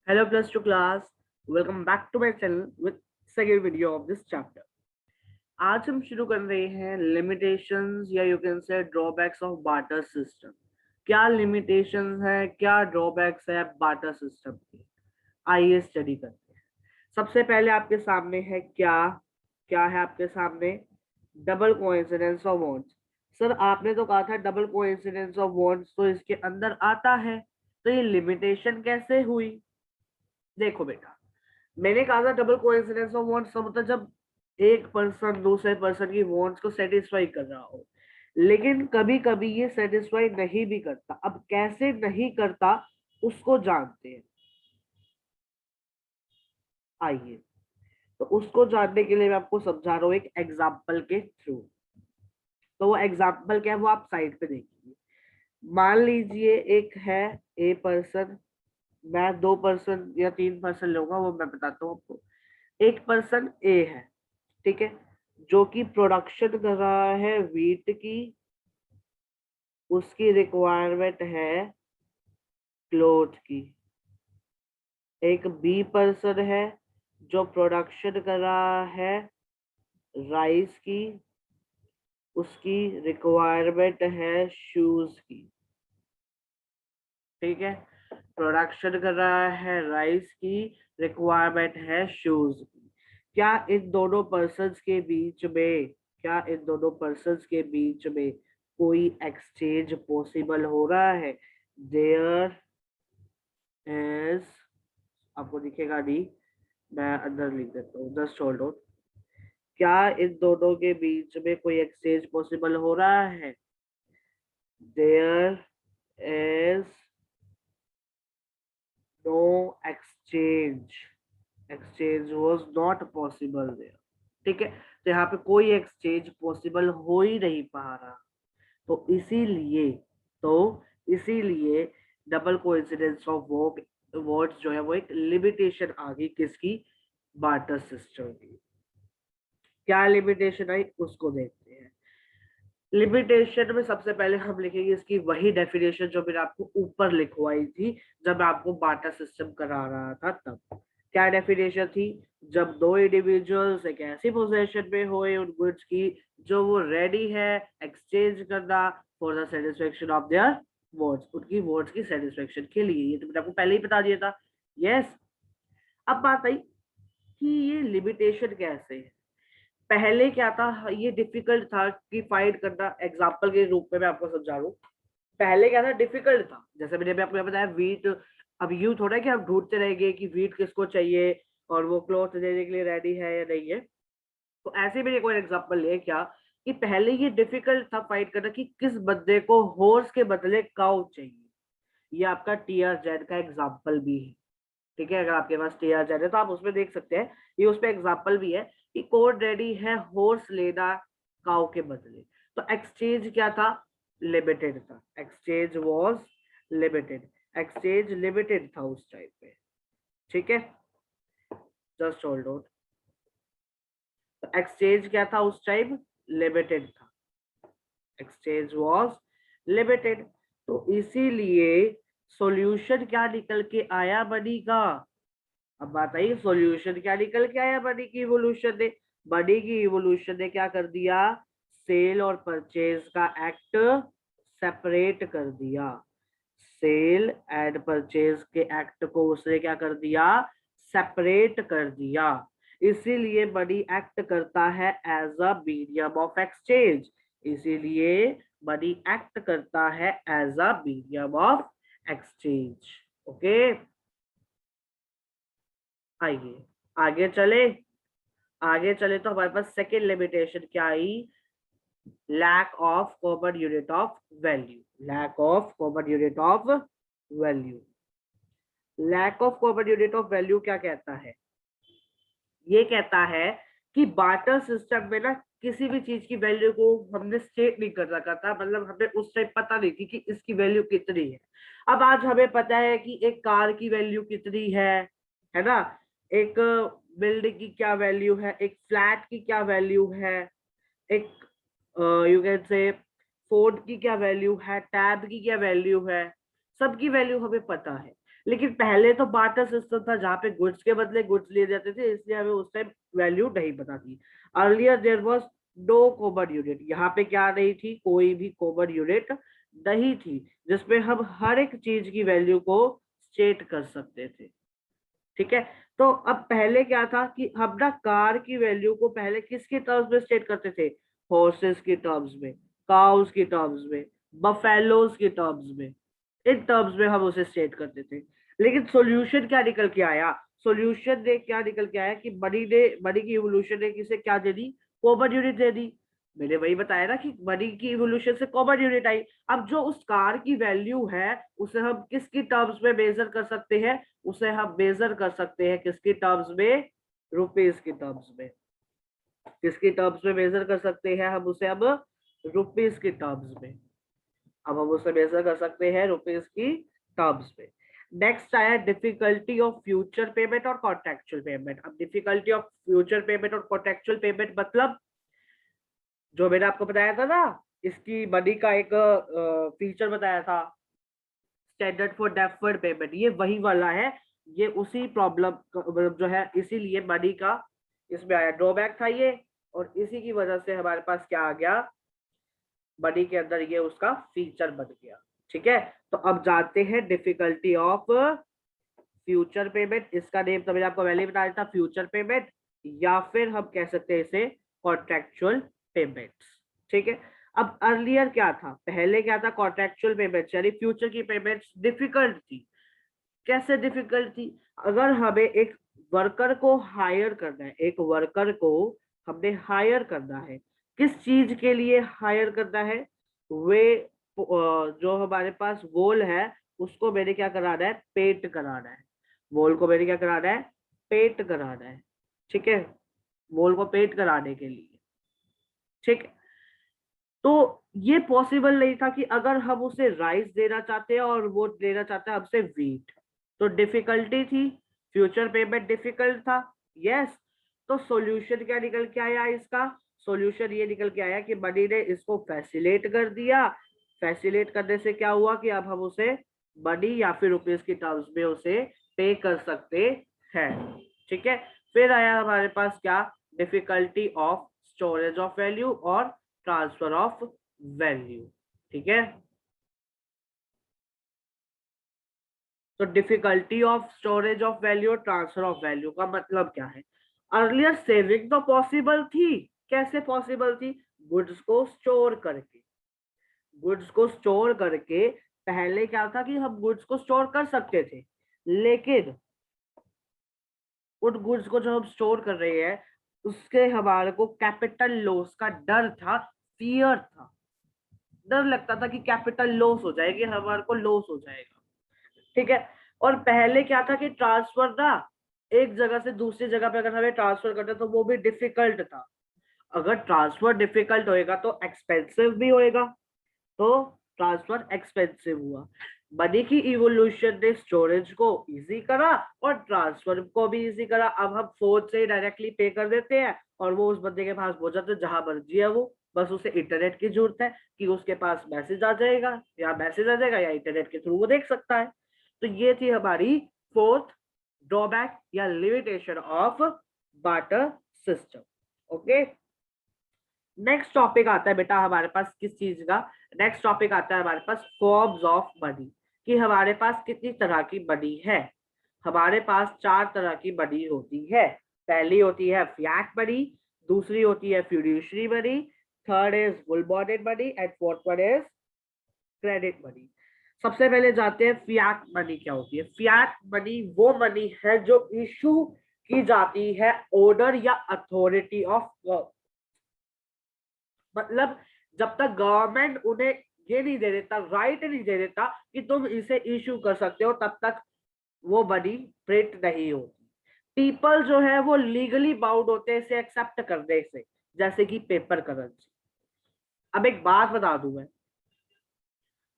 Hello plus two class, welcome back to my channel with second video of this chapter. आज हम शुरू कर रहे हैं limitations या you can say drawbacks of barter system. क्या limitations है, क्या drawbacks है barter system की, आइए स्टडी करते हैं। सबसे पहले आपके सामने है क्या है आपके सामने double coincidence of wants. Sir आपने तो कहा था डबल कोइंसिडेंस ऑफ वॉन्ट्स तो इसके अंदर आता है, तो ये लिमिटेशन कैसे हुई? देखो बेटा, मैंने कहा था डबल कोइंसिडेंस ऑफ वांट्स सब होता है जब एक पर्सन दूसरे पर्सन की वांट्स को सेटिस्फाई कर रहा हो, लेकिन कभी कभी ये सेटिस्फाई नहीं भी करता। अब कैसे नहीं करता उसको जानते हैं, आइए। तो उसको जानने के लिए मैं आपको समझा रहा हूँ एक एग्जाम्पल के थ्रू। तो वो एग्जाम्पल क्या है वो आप साइड पे देखिए। मान लीजिए एक है ए पर्सन, मैं 2 पर्सन या 3 पर्सन लूंगा, वो मैं बताता हूँ आपको। एक पर्सन ए है, ठीक है, जो कि प्रोडक्शन कर रहा है वीट की, उसकी रिक्वायरमेंट है क्लोथ की। एक बी पर्सन है जो प्रोडक्शन कर रहा है राइस की, उसकी रिक्वायरमेंट है शूज की। ठीक है, प्रोडक्शन कर रहा है राइस की, रिक्वायरमेंट है शूज की। क्या इन दोनों पर्सन्स के बीच में, क्या इन दोनों पर्सन्स के बीच में कोई एक्सचेंज पॉसिबल हो रहा है? देयर इज, आपको दिखेगा नहीं, मैं अंदर लिख देता हूँ, जस्ट होल्ड ऑन। क्या इन दोनों के बीच में कोई एक्सचेंज पॉसिबल हो रहा है? There is no exchange, exchange was not possible there. ठीक है, तो यहाँ पे कोई एक्सचेंज पॉसिबल हो ही नहीं पा रहा। तो इसीलिए तो इसीलिए डबल कोइंसिडेंस ऑफ वर्ड्स जो है वो एक लिमिटेशन आ गई किसकी? बार्टर सिस्टम की। क्या लिमिटेशन आई उसको देखते हैं। लिमिटेशन में सबसे पहले हम लिखेंगे इसकी वही डेफिनेशन जो मैंने आपको ऊपर लिखवाई थी जब मैं आपको बार्टर सिस्टम करा रहा था तब। क्या डेफिनेशन थी? जब दो इंडिविजुअल्स एक ऐसी पोजीशन में होए उन गुड्स की जो वो रेडी है एक्सचेंज करना for the satisfaction of their words, उनकी वर्ड्स की सेटिस्फेक्शन के लिए। ये तो मैंने आपको पहले ही बता दिया था। यस, अब बात आई कि ये लिमिटेशन कैसे है। पहले क्या था, ये डिफिकल्ट था कि फाइंड करना। एग्जांपल के रूप में मैं आपको समझा रहा हूँ। पहले क्या था, डिफिकल्ट था। जैसे मैंने भी आपको बताया वीट, अब यूं थोड़ा है कि हम ढूंढते रहेंगे कि वीट किसको चाहिए और वो क्लॉथ देने के लिए रेडी है या नहीं है। तो ऐसे मैंने कोई एग्जांपल लिया क्या कि पहले ये डिफिकल्ट था फाइंड करना कि किस बंदे को हॉर्स के बदले काउ चाहिए। ये आपका टीआर जेड का एग्जाम्पल भी है। ठीक है, अगर आपके पास टीआर जेड है तो आप उसमें देख सकते हैं, ये उसमें एग्जाम्पल भी है कि कोड रेडी है हॉर्स लेना काउ के बदले। तो एक्सचेंज क्या था? लिमिटेड था। Exchange was limited, exchange limited था उस टाइम पे। ठीक है, जस्ट होल्ड ऑन। तो एक्सचेंज क्या था उस टाइम? लिमिटेड था। Exchange was limited. तो इसीलिए सॉल्यूशन क्या निकल के आया बडी का? अब बात आई सॉल्यूशन क्या निकल के आया बडी की इवोल्यूशन ने। बडी की इवोल्यूशन ने क्या कर दिया? सेल और परचेज का एक्ट सेपरेट कर दिया। सेल एंड परचेज के एक्ट को उसने क्या कर दिया? सेपरेट कर दिया। इसीलिए बडी एक्ट करता है as a medium of exchange. इसीलिए बडी एक्ट करता है as a medium of exchange. Okay, आइए आगे चले। आगे चले तो हमारे पास सेकेंड लिमिटेशन क्या आई? Lack of common unit of value. Lack of common unit of value. Lack of common unit of value क्या कहता है? ये कहता है कि बार्टर सिस्टम में ना किसी भी चीज की वैल्यू को हमने स्टेट नहीं कर रखा था, मतलब हमें उस टाइम पता नहीं थी कि इसकी वैल्यू कितनी है। अब आज हमें पता है कि एक कार की वैल्यू कितनी है ना? एक बिल्डिंग की क्या वैल्यू है, एक फ्लैट की क्या वैल्यू है, एक यू कैन से फोर्ड की क्या वैल्यू है, टैब की क्या वैल्यू है। सबकी वैल्यू हमें पता है। लेकिन पहले तो बार्टर सिस्टम था जहाँ पे गुड्स के बदले गुड्स लिए जाते थे, इसलिए हमें उस टाइम वैल्यू नहीं पता थी। Earlier there was no common unit, यहाँ पे क्या नहीं थी, कोई भी कॉमन यूनिट नहीं थी जिसमें हम हर एक चीज की वैल्यू को स्टेट कर सकते थे। ठीक है, तो अब पहले क्या था कि हम ना कार की वैल्यू को पहले किसके टर्म्स में स्टेट करते थे, हॉर्सेस की टर्म्स में, काउस की टर्म्स में, बफेलोज की टर्म्स में, इन टर्म्स में हम उसे स्टेट करते थे। लेकिन सॉल्यूशन क्या निकल के आया, सॉल्यूशन ने क्या निकल के आया कि मनी की इवोल्यूशन ने किसे क्या दे दी, कॉमन यूनिट दे दी। मैंने वही बताया ना कि मनी की इवोल्यूशन से कॉमन यूनिट आई। अब जो उस कार की वैल्यू है उसे हम किसकी टर्म्स में मेजर कर सकते हैं, उसे हम मेजर कर सकते हैं किसकी टर्म्स में, रुपीज की टर्म्स में। किसकी टर्म्स में मेजर कर सकते हैं हम उसे, अब रुपीज की टर्म्स में। अब हम उसे मेजर कर सकते हैं रुपीज की टर्म्स में। नेक्स्ट आया डिफिकल्टी ऑफ फ्यूचर पेमेंट और कॉन्ट्रेक्चुअल पेमेंट। अब डिफिकल्टी ऑफ फ्यूचर पेमेंट और कॉन्ट्रेक्चुअल पेमेंट मतलब जो मैंने आपको बताया था ना, इसकी मनी का एक फीचर बताया था, स्टैंडर्ड फॉर डेफर्ड पेमेंट, ये वही वाला है। ये उसी प्रॉब्लम मतलब जो है, इसीलिए मनी का इसमें आया ड्रॉबैक था ये, और इसी की वजह से हमारे पास क्या आ गया, मनी के अंदर ये उसका फीचर बन गया। ठीक है, तो अब जानते हैं डिफिकल्टी ऑफ फ्यूचर पेमेंट। इसका नेम तो मैंने आपको पहले ही बताया था, फ्यूचर पेमेंट, या फिर हम कह सकते हैं इसे कॉन्ट्रेक्चुअल पेमेंट्स। ठीक है, अब अर्लियर क्या था, पहले क्या था, कॉन्ट्रेक्चुअल पेमेंट्स यानी फ्यूचर की पेमेंट्स डिफिकल्ट थी। कैसे डिफिकल्ट थी, अगर हमें एक वर्कर को हायर करना है, एक वर्कर को हमने हायर करना है, किस चीज के लिए हायर करना है, वे जो हमारे पास वॉल है उसको मैंने क्या कराना है, पेंट कराना है। वॉल को मैंने क्या कराना है, पेंट कराना है। ठीक है, वॉल को पेंट कराने के लिए। ठीक है, तो ये पॉसिबल नहीं था कि अगर हम उसे राइस देना चाहते हैं और वो लेना चाहता है हमसे वीट, तो डिफिकल्टी थी, फ्यूचर पेमेंट डिफिकल्ट था। यस, तो सॉल्यूशन क्या निकल के आया इसका, सॉल्यूशन ये निकल के आया कि मनी ने इसको फैसिलेट कर दिया। फैसिलेट करने से क्या हुआ कि अब हम उसे मनी या फिर रुपीज की टर्म्स में उसे पे कर सकते हैं। ठीक है, फिर आया हमारे पास क्या, difficulty of storage of value और ट्रांसफर ऑफ वैल्यू। ठीक है, तो difficulty of storage of value और ट्रांसफर ऑफ वैल्यू का मतलब क्या है, अर्लियर सेविंग तो पॉसिबल थी। कैसे पॉसिबल थी, गुड्स को स्टोर करके, गुड्स को स्टोर करके पहले क्या था कि हम गुड्स को स्टोर कर सकते थे, लेकिन उन गुड्स को जो हम स्टोर कर रहे हैं उसके हमारे को कैपिटल लॉस का डर था, फियर था, डर लगता था कि कैपिटल लॉस हो जाएगी, हमारे को लॉस हो जाएगा। ठीक है, और पहले क्या था कि ट्रांसफर ना, एक जगह से दूसरी जगह पे अगर हमें ट्रांसफर करना तो वो भी डिफिकल्ट था। अगर ट्रांसफर डिफिकल्ट होएगा तो एक्सपेंसिव भी होएगा, तो ट्रांसफर एक्सपेंसिव हुआ। मनी की इवोल्यूशन ने स्टोरेज को इजी करा और ट्रांसफर को भी इजी करा। अब हम फोन से डायरेक्टली पे कर देते हैं और वो उस बंदे के पास पहुंच जाता है जहां मर्जी है वो, बस उसे इंटरनेट की जरूरत है कि उसके पास मैसेज आ जाएगा, या इंटरनेट के थ्रू वो देख सकता है। तो ये थी हमारी फोर्थ ड्रॉबैक या limitation of barter system. Okay, next topic आता है बेटा हमारे पास किस चीज का, नेक्स्ट टॉपिक आता है हमारे पास फॉर्म्स ऑफ मनी, कि हमारे पास कितनी तरह की मनी है। हमारे पास चार तरह की मनी होती है। पहली होती है फिएट मनी, दूसरी होती है fiduciary money, third is bull bonded money and fourth one is credit money. सबसे पहले जानते हैं फिएट मनी क्या होती है। फिएट मनी वो मनी है जो इशू की जाती है ऑर्डर या अथॉरिटी ऑफ, मतलब जब तक गवर्नमेंट उन्हें ये नहीं दे देता, राइट नहीं दे देता कि तुम इसे इशू कर सकते हो, तब तक वो मनी प्रिंट नहीं होती। पीपल जो है वो लीगली बाउंड होते हैं इसे एक्सेप्ट करने से, जैसे कि पेपर करेंसी। अब एक बात बता दूं मैं,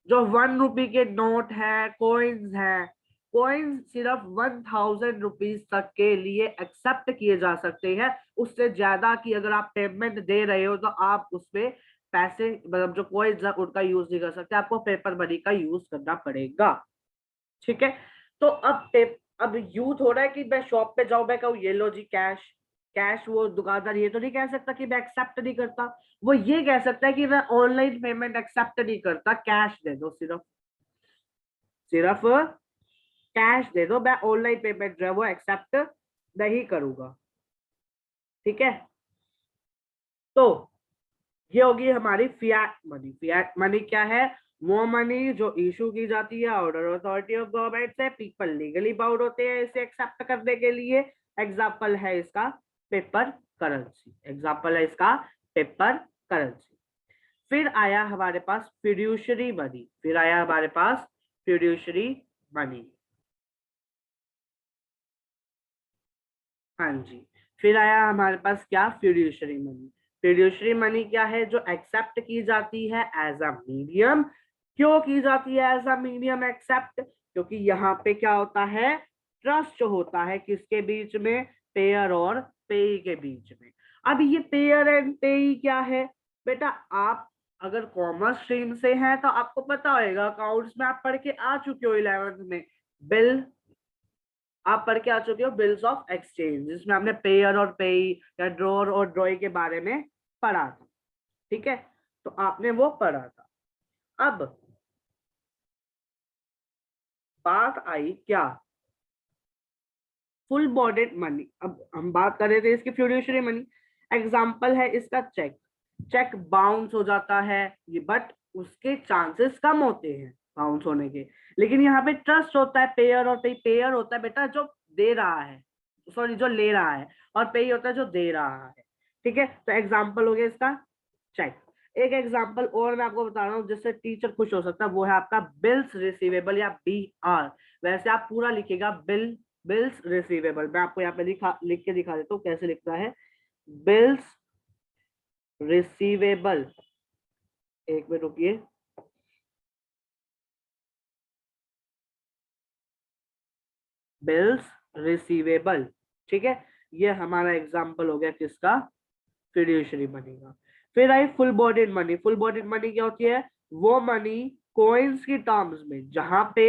जो 1 रुपए के नोट है, कॉइन्स है, कॉइन्स सिर्फ 1000 रुपीज तक के लिए एक्सेप्ट किए जा सकते हैं। उससे ज्यादा की अगर आप पेमेंट दे रहे हो तो आप उसमें पैसे मतलब जो कॉइन्स है उनका यूज नहीं कर सकते, आपको पेपर मनी का यूज करना पड़ेगा। ठीक है, तो अब यूथ हो रहा है कि मैं शॉप पे जाऊं, मैं कहूँ ये लो जी कैश कैश, वो दुकानदार ये तो नहीं कह सकता कि मैं एक्सेप्ट नहीं करता, वो ये कह सकता है कि मैं ऑनलाइन पेमेंट एक्सेप्ट नहीं करता, कैश दे दो, सिर्फ सिर्फ कैश दे दो, मैं ऑनलाइन पेमेंट जो है वो एक्सेप्ट नहीं करूंगा। ठीक है, तो ये होगी हमारी फिएट मनी। फिएट मनी क्या है? वो मनी जो इशू की जाती है ऑर्डर अथॉरिटी ऑफ गवर्नमेंट से, पीपल लीगली बाउंड होते हैं इसे एक्सेप्ट करने के लिए। एग्जाम्पल है इसका पेपर करेंसी, एग्जाम्पल है इसका पेपर करेंसी। फिर आया हमारे पास फिड्यूशरी मनी, फिर आया हमारे पास फिड्यूशरी मनी। हाँ जी, फिर आया हमारे पास क्या? Fiduciary money. फिड्यूशरी मनी क्या है? जो एक्सेप्ट की जाती है एज अ मीडियम। क्यों की जाती है एज अ मीडियम एक्सेप्ट? क्योंकि यहाँ पे क्या होता है? ट्रस्ट होता है किसके बीच में? पेयर और पेई के बीच में। अब ये पेयर एंड पेई क्या है बेटा? आप अगर कॉमर्स स्ट्रीम से हैं तो आपको पता होगा, अकाउंट्स में आप पढ़ के आ चुके हो 11th में। बिल आप पढ़ के आ चुके हो, बिल्स ऑफ एक्सचेंज, जिसमें आपने पेयर और पेई या ड्रॉर और ड्रॉई के बारे में पढ़ा था। ठीक है, तो आपने वो पढ़ा था। अब बात आई क्या? Full bonded money. अब हम बात कर रहे थे इसकी फ्यूडिशरी मनी। एग्जाम्पल है इसका चेक। चेक बाउंस हो जाता है ये, बट उसके चांसेस कम होते हैं बाउंस होने के। लेकिन यहाँ पे ट्रस्ट होता है, पेयर और पे। पेयर होता है बेटा जो दे रहा है, सॉरी जो ले रहा है, और पे होता है जो दे रहा है। ठीक है, तो एग्जाम्पल हो गया इसका चेक। एक एग्जाम्पल और मैं आपको बता रहा हूँ जिससे टीचर खुश हो सकता है, वो है आपका बिल्स रिसीवेबल या BR। वैसे आप पूरा लिखेगा बिल्स रिसीवेबल। मैं आपको यहाँ पे लिख के दिखा देता हूँ कैसे लिखता है बिल्स रिसीवेबल। एक मिनट रुकिए। Bills receivable. ठीक है, ये हमारा एग्जाम्पल हो गया किसका? फिड्यूशरी मनी का। फिर आई full bodied money. Full bodied money क्या होती है? वो मनी कोइंस की टर्म्स में जहां पे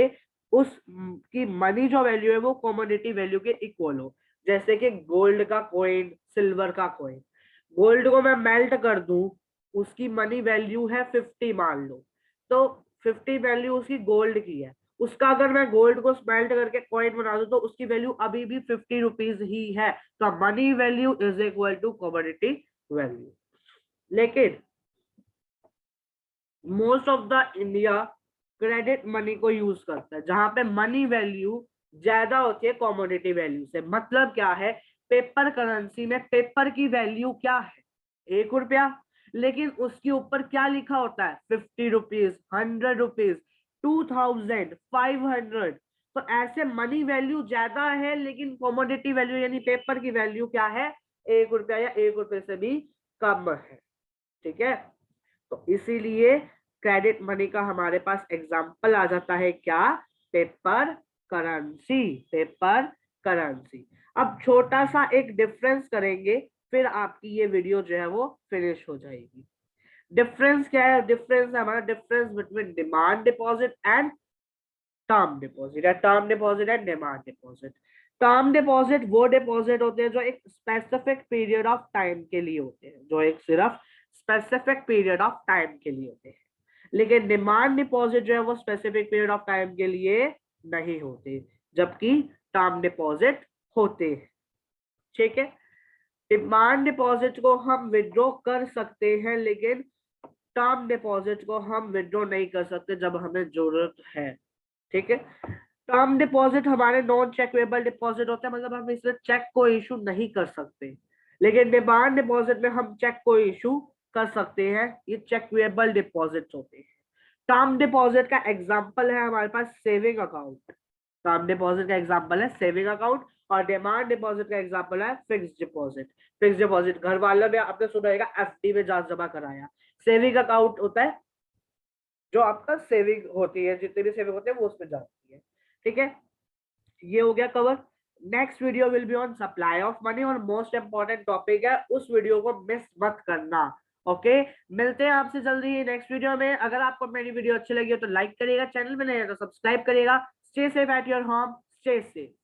उस की मनी जो वैल्यू है वो कमोडिटी वैल्यू के इक्वल हो। जैसे कि गोल्ड का कॉइन, सिल्वर का कॉइन। गोल्ड को मैं मेल्ट कर दूं, उसकी मनी वैल्यू है 50 मान लो, तो 50 वैल्यू उसकी गोल्ड की है। उसका अगर मैं गोल्ड को स्मेल्ट करके कॉइन बना दूं तो उसकी वैल्यू अभी भी 50 रुपीज ही है। तो money value is equal to commodity value. लेकिन most of the India credit money को यूज करता है, जहां पे मनी वैल्यू ज्यादा होती है कमोडिटी वैल्यू से। मतलब क्या है? पेपर करेंसी में पेपर की वैल्यू क्या है? 1 रुपया, लेकिन उसके ऊपर क्या लिखा होता है? 50 रुपीज, 100 रुपीज, 2500। तो ऐसे मनी वैल्यू ज्यादा है, लेकिन कमोडिटी वैल्यू यानी पेपर की वैल्यू क्या है? 1 रुपया या 1 रुपये से भी कम है। ठीक है, तो इसीलिए क्रेडिट मनी का हमारे पास एग्जाम्पल आ जाता है क्या? Paper currency. Paper currency. अब छोटा सा एक डिफरेंस करेंगे, फिर आपकी ये वीडियो जो है वो फिनिश हो जाएगी। डिफरेंस क्या है? डिफरेंस है हमारा difference between demand deposit and term deposit, या term deposit and demand deposit. Term deposit वो डिपॉजिट होते हैं जो एक स्पेसिफिक पीरियड ऑफ टाइम के लिए होते हैं, जो एक सिर्फ स्पेसिफिक पीरियड ऑफ टाइम के लिए होते हैं। लेकिन डिमांड डिपॉजिट जो है वो स्पेसिफिक पीरियड ऑफ टाइम के लिए नहीं होते, जबकि टर्म डिपॉजिट होते हैं। ठीक है, डिमांड डिपॉजिट को हम विड्रॉ कर सकते हैं, लेकिन टर्म डिपॉजिट को हम विड्रॉ नहीं कर सकते जब हमें जरूरत है। ठीक है, टर्म डिपॉजिट हमारे नॉन चेकवेबल डिपॉजिट होते हैं, मतलब हम इसमें चेक को इशू नहीं कर सकते। लेकिन डिमांड डिपॉजिट में हम चेक को इशू कर सकते हैं, ये चेकवेबल डिपॉजिट होते हैं। टर्म डिपॉजिट का एग्जांपल है हमारे पास सेविंग अकाउंट। टर्म डिपॉजिट का एग्जांपल है सेविंग अकाउंट, और डिमांड डिपॉजिट का एग्जांपल है फिक्स्ड डिपॉजिट। फिक्स्ड डिपॉजिट घर वालों ने आपने सुना होगा FD में जमा कराया। सेविंग अकाउंट होता है जो आपका सेविंग होती है, जितने भी सेविंग होते हैं वो उसमें जाती है। ठीक है, ये हो गया cover. Next video will be on supply of money, और मोस्ट इंपॉर्टेंट टॉपिक है, उस वीडियो को मिस मत करना। ओके, मिलते हैं आपसे जल्दी नेक्स्ट वीडियो में। अगर आपको मेरी वीडियो अच्छी लगी हो तो लाइक करिएगा, चैनल में नहीं है तो सब्सक्राइब करिएगा। stay safe at your home, stay safe.